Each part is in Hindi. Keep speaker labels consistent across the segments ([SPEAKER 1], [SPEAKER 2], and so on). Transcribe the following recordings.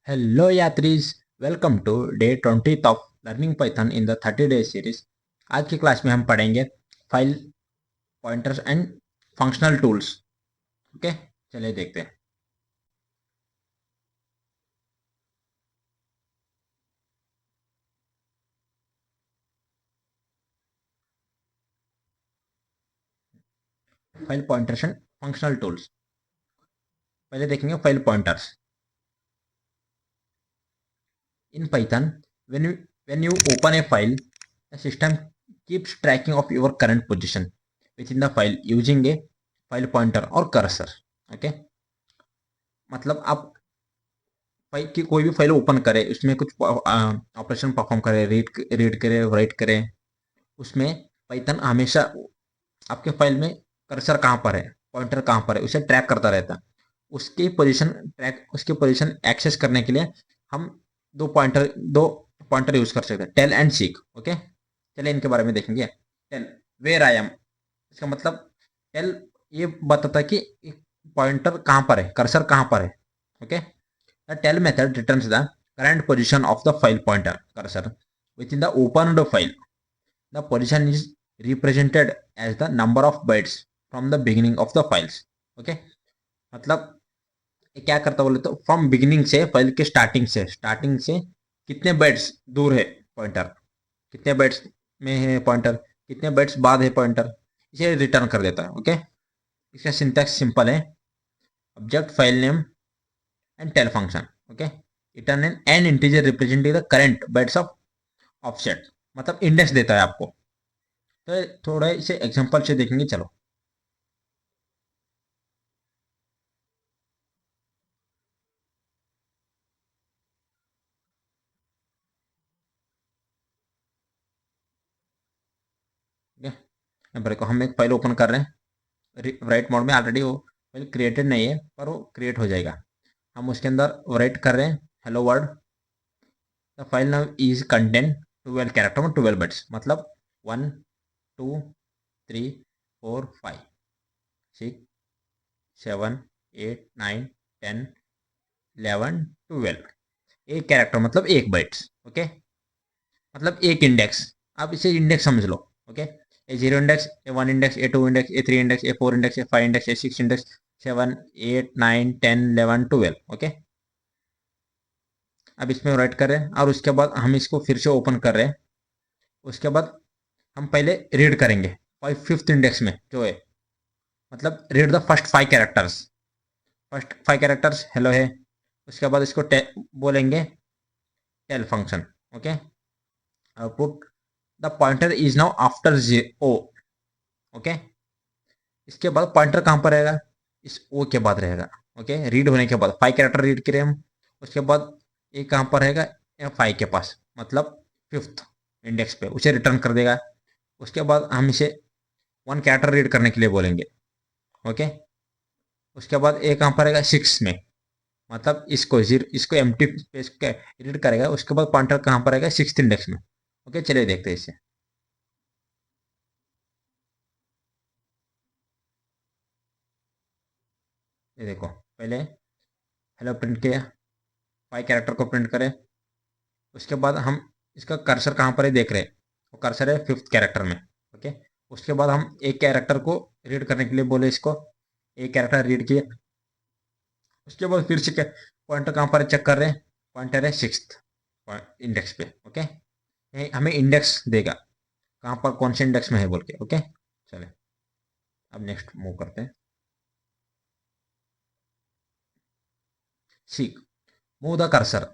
[SPEAKER 1] Hello यात्रीज, welcome to day 20th of learning Python in the 30 days series. आज की क्लास में हम पढ़ेंगे file pointers and functional tools. Okay, चलिए देखते हैं। File pointers and functional tools. पहले देखेंगे file pointers in Python. When you open a file, the system keeps tracking of your current position within the file using a file pointer or cursor. Okay, मतलब आप फाइल की कोई भी फाइल ओपन करे, उसमें कुछ ऑपरेशन परफॉर्म करे, रीड करे, राइट करे, उसमें पाइथन हमेशा आपके फाइल में कर्सर कहाँ पर है, पॉइंटर कहाँ पर है, उसे ट्रैक करता रहता है। उसकी पोजीशन एक्सेस करने के लिए हम दो पॉइंटर यूज कर सकते हैं, टेल एंड सीक। ओके, चलिए इनके बारे में देखेंगे। टेल, वेयर आई एम, इसका मतलब टेल ये बताता है कि पॉइंटर कहाँ पर है, कर्सर कहाँ पर है। Okay, the tell method returns the current position of the file pointer cursor within the opened file. The position is represented as the number of bytes from the beginning of the files. Okay, मतलब ये क्या करता बोले तो फ्रॉम बिगिनिंग से, फाइल के स्टार्टिंग से कितने बाइट्स दूर है पॉइंटर, कितने बाइट्स में है पॉइंटर, कितने बाइट्स बाद है पॉइंटर, इसे रिटर्न कर देता है। ओके, इसका सिंटैक्स सिंपल है, object file name and tell function. Okay, return an integer representing the current bytes of offset, मतलब इंडेक्स देता है आपको। तो थोड़ा इसे एग्जांपल से देखेंगे, चलो। ठीक है, यहाँ पर देखो हम एक फाइल ओपन कर रहे हैं राइट मोड में। ऑलरेडी वो फाइल क्रिएटेड नहीं है, पर वो क्रिएट हो जाएगा। हम उसके अंदर राइट कर रहे हैं hello world. The file now is content 12 character में 12 बिट्स, मतलब 1 2 3 4 5 6 7 8 9 10 11 12। एक कैरेक्टर मतलब एक बाइट्स। ओके, मतलब एक इंडेक्स, आप इसे इंडेक्स समझ लो। Okay, a zero index, a one index, a two index, a three index, a four index, a five index, a six index, seven eight nine ten eleven twelve. Okay, अब इसमें राइट कर रहे हैं और उसके बाद हम इसको फिर से ओपन कर रहे हैं। उसके बाद हम पहले रीड करेंगे फाइव फिफ्थ इंडेक्स में जो है, मतलब read the first five characters hello है। उसके बाद इसको बोलेंगे tell function. Okay, output the pointer is now after O. Okay, इसके बाद पॉइंटर कहाँ पर रहेगा, इस ओ के बाद रहेगा। ओके, रीड होने के बाद फाइव कैरेक्टर रीड करें हम, उसके बाद ए कहाँ पर रहेगा, फाइव के पास, मतलब फिफ्थ इंडेक्स पे उसे रिटर्न कर देगा। उसके बाद हम इसे वन कैरेक्टर रीड करने के लिए बोलेंगे। ओके, उसके बाद ए कहाँ पर रहेगा, सिक्स में, मतलब इसको एम टी पेज रीड करेगा। उसके बाद पॉइंटर कहाँ पर रहेगा, सिक्स इंडेक्स में। ओके, चलिए देखते हैं इसे। ये देखो, पहले हेलो प्रिंट किया, फाइव कैरेक्टर को प्रिंट करें। उसके बाद हम इसका कर्सर कहाँ पर है देख रहे हैं, वो कर्सर है फिफ्थ कैरेक्टर में। ओके, उसके बाद हम एक कैरेक्टर को रीड करने के लिए बोले इसको, एक कैरेक्टर रीड किए। उसके बाद फिर से पॉइंटर कहाँ पर चेक कर रहे हैं, पॉइंटर है सिक्स्थ इंडेक्स पे। ओके, हमें इंडेक्स देगा कहाँ पर, कौन से इंडेक्स में है बोल के। ओके, चले अब नेक्स्ट मूव करते हैं। सीख, मूव द कर्सर,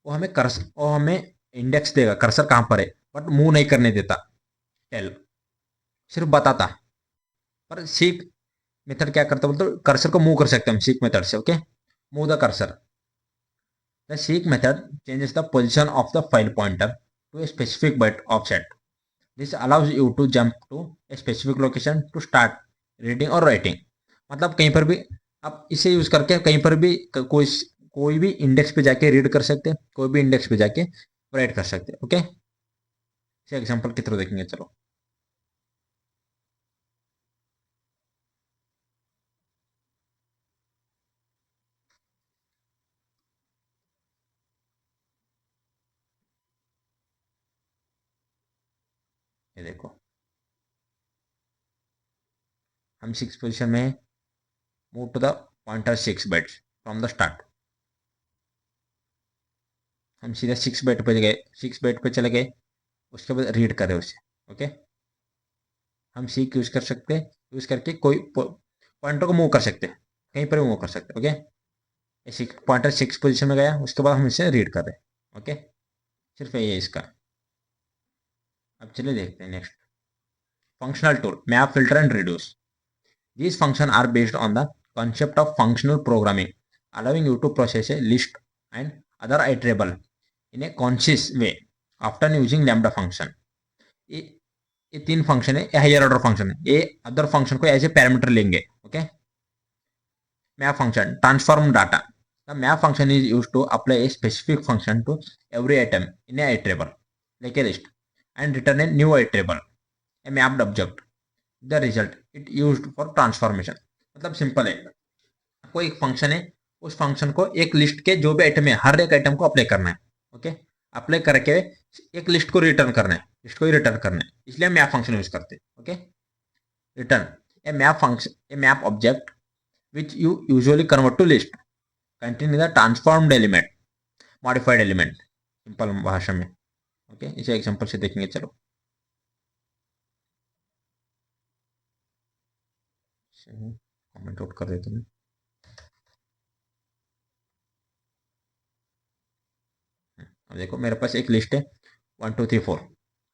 [SPEAKER 1] वो हमें इंडेक्स देगा कर्सर कहाँ पर है, बट मूव नहीं करने देता। टेल सिर्फ बताता, पर सीख मेथड क्या करता बोलते, कर्सर को मूव कर सकते हैं हम सीक मेथड से। Okay, move the cursor, the seek method changes the position of the file pointer to a specific byte offset. This allows you to jump to a specific location to start reading और राइटिंग। मतलब कहीं पर भी आप इसे यूज करके कहीं पर भी कोई भी इंडेक्स पे जाके रीड कर सकते हैं, कोई भी इंडेक्स पे जाके राइट कर सकते हैं। ओके, इसे एग्जांपल की तरह देखेंगे, चलो। ये देखो हम 6 पोजीशन में move to the pointer 6 bits from the start. हम सीधा 6 बिट पे गए, 6 बिट पे चले गए, उसके बाद रीड करें उसे। ओके, हम सीक यूज कर सकते हैं, यूज करके कोई पॉइंटर को मूव कर सकते हैं, कहीं पर भी मूव कर सकते हैं। ओके, पॉइंटर 6 पोजीशन में गया, उसके बाद हम इसे रीड कर रहे हैं। ओके, सिर्फ यही है इसका। अब चलिए देखते हैं next. Functional tool, map, filter and reduce. These functions are based on the concept of functional programming, allowing you to process a list and other iterable in a conscious way, often using lambda function. ये ये तीन फंक्शन है, ये हायर ऑर्डर फंक्शन है, ये अदर फंक्शन को एज ए पैरामीटर लेंगे। Okay, map function, transform data. The map function is used to apply a specific function to every item in a iterable like a list and return a new iterable, a mapped object, the result it used for transformation. मतलब सिंपल है, कोई एक फंक्शन है, उस फंक्शन को एक लिस्ट के जो भी आइटम है हर एक आइटम को अप्लाई करना है। ओके, अप्लाई करके एक लिस्ट को रिटर्न करना है, लिस्ट को ही रिटर्न करना है, इसलिए हम मैप फंक्शन यूज करते हैं। Okay, return a map function, a map object which you usually convert to list containing the transformed element, modified element, simple भाषा में। ओके, इसे एग्जांपल से देखेंगे। चलो कमेंट आउट कर देते हैं। अब देखो मेरे पास एक लिस्ट है 1 2 3 4।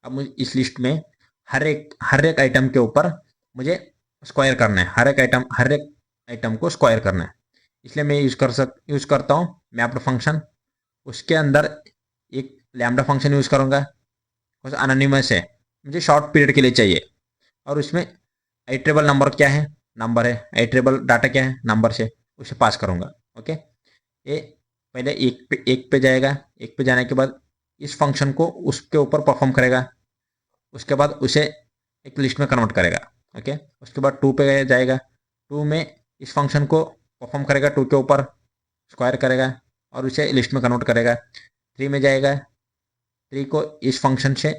[SPEAKER 1] अब मुझे इस लिस्ट में हर एक आइटम के ऊपर मुझे स्क्वायर करना है, हर एक आइटम को स्क्वायर करना है, इसलिए मैं यूज करता हूँ मैप्ड फंक्शन। उसके अंदर एक लैम्डा फंक्शन यूज करूँगा, उस अनोनिमस है, मुझे शॉर्ट पीरियड के लिए चाहिए, और उसमें आइट्रेबल नंबर क्या है, नंबर है, आइट्रेबल डाटा क्या है, नंबर से उसे पास करूँगा। ओके, ये पहले एक पे जाएगा, एक पे जाने के बाद इस फंक्शन को उसके ऊपर परफॉर्म करेगा, उसके बाद उसे एक लिस्ट में कन्वर्ट करेगा। ओके, उसके बाद 2 पे जाएगा, 2 में इस फंक्शन को परफॉर्म करेगा, 2 के ऊपर स्क्वायर करेगा और उसे लिस्ट में कन्वर्ट करेगा। 3 में जाएगा, 3 को इस फंक्शन से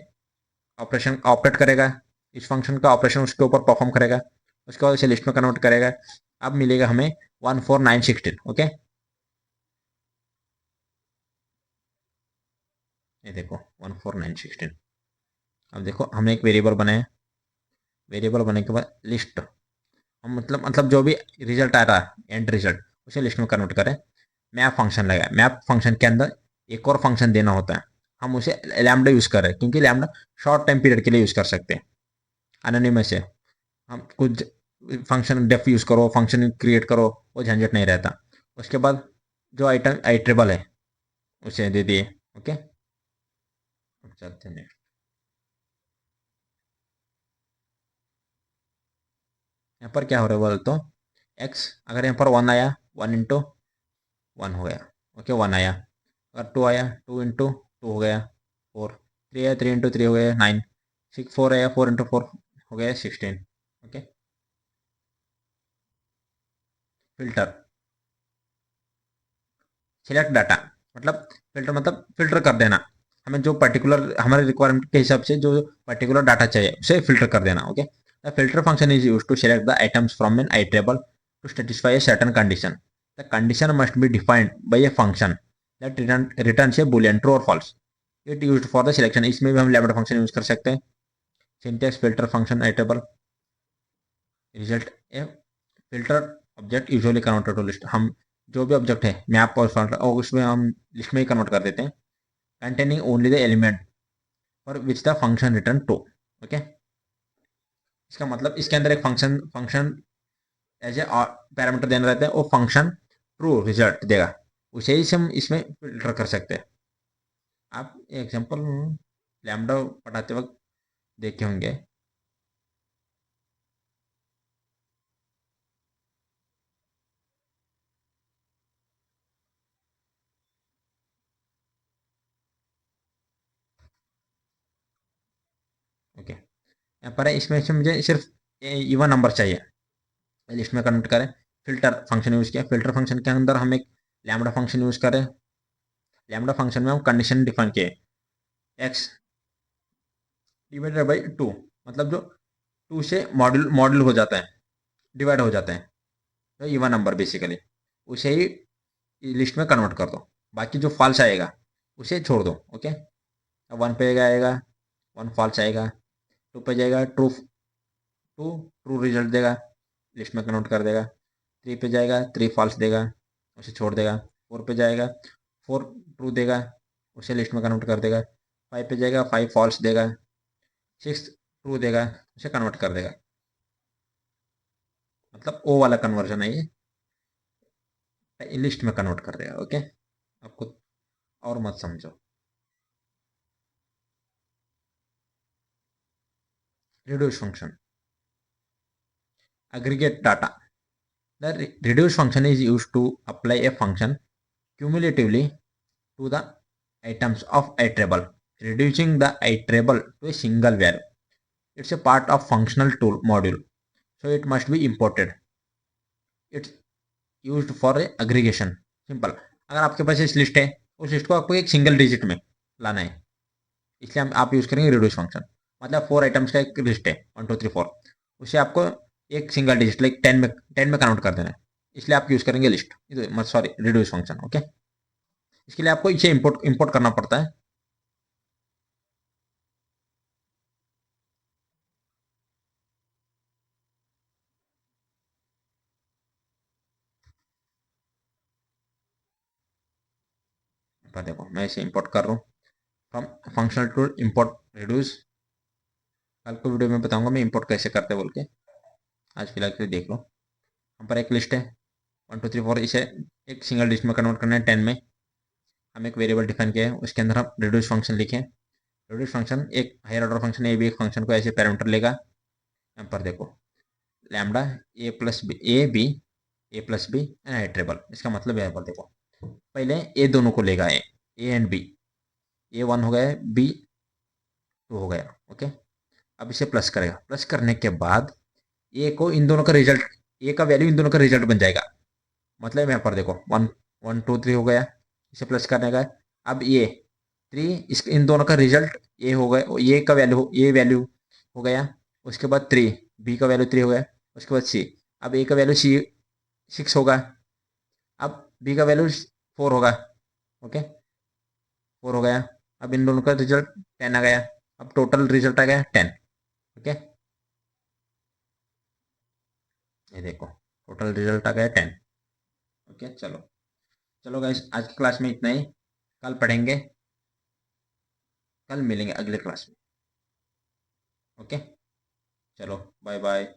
[SPEAKER 1] ऑपरेशन ऑपरेट करेगा, इस फंक्शन का ऑपरेशन उसके ऊपर परफॉर्म करेगा, उसके बाद उसे लिस्ट में कन्वर्ट करेगा। अब मिलेगा हमें 1 4 9 16। ओके, ये देखो 1 4 9 16। अब देखो हमने एक वेरिएबल बनाया, वेरिएबल बनाने के बाद लिस्ट, हम मतलब जो भी रिजल्ट आ रहा है एंड रिजल्ट, उसे लिस्ट में कन्वर्ट करें। मैप फंक्शन लगाए, मैप फंक्शन के अंदर एक और फंक्शन देना होता है, हम उसे लैम्डा यूज कर रहे हैं क्योंकि लैम्डा शॉर्ट टाइम पीरियड के लिए यूज कर सकते हैं, अनोनिमस है। हम कुछ फंक्शन डेफ यूज करो, फंक्शन क्रिएट करो, वो झंझट नहीं रहता। उसके बाद जो आइटम आइट्रेबल है उसे दे दिए। ओके, अब चलते हैं नेक्स्ट। यहाँ पर क्या हो रहा है बोल तो, एक्स अगर यहाँ पर 1 आया, 1 × 1 हो गया। ओके, 1 आया, अगर 2 आया, 2 × 2 हो गया 4, 3 आया, 3 × 3 हो गया 9, 4 आया, 4 × 4 हो गया 16। ओके, फिल्टर, सिलेक्ट डाटा, मतलब फिल्टर कर देना, हमें जो पर्टिकुलर हमारे रिक्वायरमेंट के हिसाब से जो पर्टिकुलर डाटा चाहिए उसे फिल्टर कर देना। Okay, the filter function is use to select the items from an iterable to satisfy a certain condition. The condition must be defined by a function that return a boolean true और false. It used for the selection, इसमें भी हम लैम्डा फंक्शन यूज कर सकते हैं। Syntax, filter function iterable, result a filter object usually converted to list. हम जो भी ऑब्जेक्ट है मैप और उसमें हम लिस्ट में ही कन्वर्ट कर देते हैं। Containing only the element for which the function return true. Okay, इसका मतलब इसके अंदर एक फंक्शन एज ए पैरामीटर देना रहता है, वो फंक्शन ट्रू रिजल्ट देगा, उसे ही हम इसमें फिल्टर कर सकते हैं। आप एग्जांपल लैम्डा पढ़ाते वक्त देखे होंगे। ओके, यहाँ पर है, इसमें से मुझे सिर्फ इवन नंबर चाहिए, लिस्ट में कन्वर्ट करें, फिल्टर फंक्शन यूज किया, फिल्टर फंक्शन के अंदर हम एक लैम्डा फंक्शन यूज करें। लैम्डा फंक्शन में हम कंडीशन डिफाइन किए, एक्स डिवाइडेड बाई 2, मतलब जो 2 से मॉड्यूल मॉड्यूल हो जाता है, डिवाइड हो जाते हैं, तो इवन नंबर बेसिकली, उसे ही लिस्ट में कन्वर्ट कर दो। बाकी जो फॉल्स आएगा उसे छोड़ दो। ओके, अब 1 पे आएगा 1 फॉल्स आएगा, 2 पे जाएगा ट्रू, टू ट्रू रिजल्ट देगा, लिस्ट में कन्वर्ट कर देगा। 3 पे जाएगा 3 फॉल्स देगा, उसे छोड़ देगा। 4 पे जाएगा 4 ट्रू देगा, उसे लिस्ट में कन्वर्ट कर देगा। 5 पे जाएगा 5 फॉल्स देगा, 6 ट्रू देगा, उसे कन्वर्ट कर देगा। मतलब ओ वाला कन्वर्जन है ये, लिस्ट में कन्वर्ट कर देगा। ओके, आपको और मत समझो। reduce function, aggregate data. The reduce function is used to apply a function cumulatively to the items of iterable, reducing the iterable to a single value. It's a part of functional tool module, so it must be imported. It's used for a aggregation. Simple, अगर आपके पास इस लिस्ट है, उस लिस्ट को आपको एक सिंगल डिजिट में लाना है, इसलिए हम आप यूज करेंगे रिड्यूस फंक्शन। मतलब 4 आइटम्स का एक लिस्ट है 1 2 3 4, उसे आपको एक सिंगल डिजिट लाइक 10 में कन्वर्ट कर देना है, इसलिए आप यूज करेंगे list, sorry reduce function. Okay, इसके लिए आपको इसे इंपोर्ट इंपोर्ट करना पड़ता है। देखो मैं इसे इंपोर्ट कर रहा हूँ from functional tool import reduce. कल को वीडियो में बताऊंगा मैं इंपोर्ट कैसे करते बोल के, आज फिलहाल के लिए देख लो। हम पर एक लिस्ट है 1 2 3 4, इसे एक सिंगल लिस्ट में कन्वर्ट करना है 10 में। हम एक वेरिएबल डिफाइन किया है, उसके अंदर हम रिड्यूस फंक्शन लिखे। रिड्यूस फंक्शन एक हायर ऑर्डर फंक्शन है, भी एक फंक्शन को ऐसे पैरामीटर लेगा। यहाँ पर देखो lambda a plus b and iterable, इसका मतलब यहाँ पर देखो पहले ए दोनों को लेगा, ए एंड बी, ए 1 हो गया बी 2 हो गया। ओके, अब इसे प्लस करेगा, प्लस करने के बाद ए को इन दोनों का रिजल्ट, ए का वैल्यू इन दोनों का रिजल्ट बन जाएगा। मतलब यहाँ पर देखो 1 1 2 3 हो गया, इसे प्लस करने का। अब ये 3 इस इन दोनों का रिजल्ट ए हो गया, ये वैल्यू हो गया। उसके बाद 3 बी का वैल्यू 3 हो गया। उसके बाद सी, अब ए का वैल्यू सी 6 होगा, अब बी का वैल्यू 4 होगा। ओके, 4 हो गया। अब इन दोनों का रिजल्ट 10 आ गया, अब टोटल रिजल्ट आ गया 10। ओके, ये देखो टोटल रिजल्ट आ गया 10। ओके, चलो चलो गाइस, आज की क्लास में इतना ही, कल पढ़ेंगे, कल मिलेंगे अगले क्लास में। ओके, चलो बाय बाय।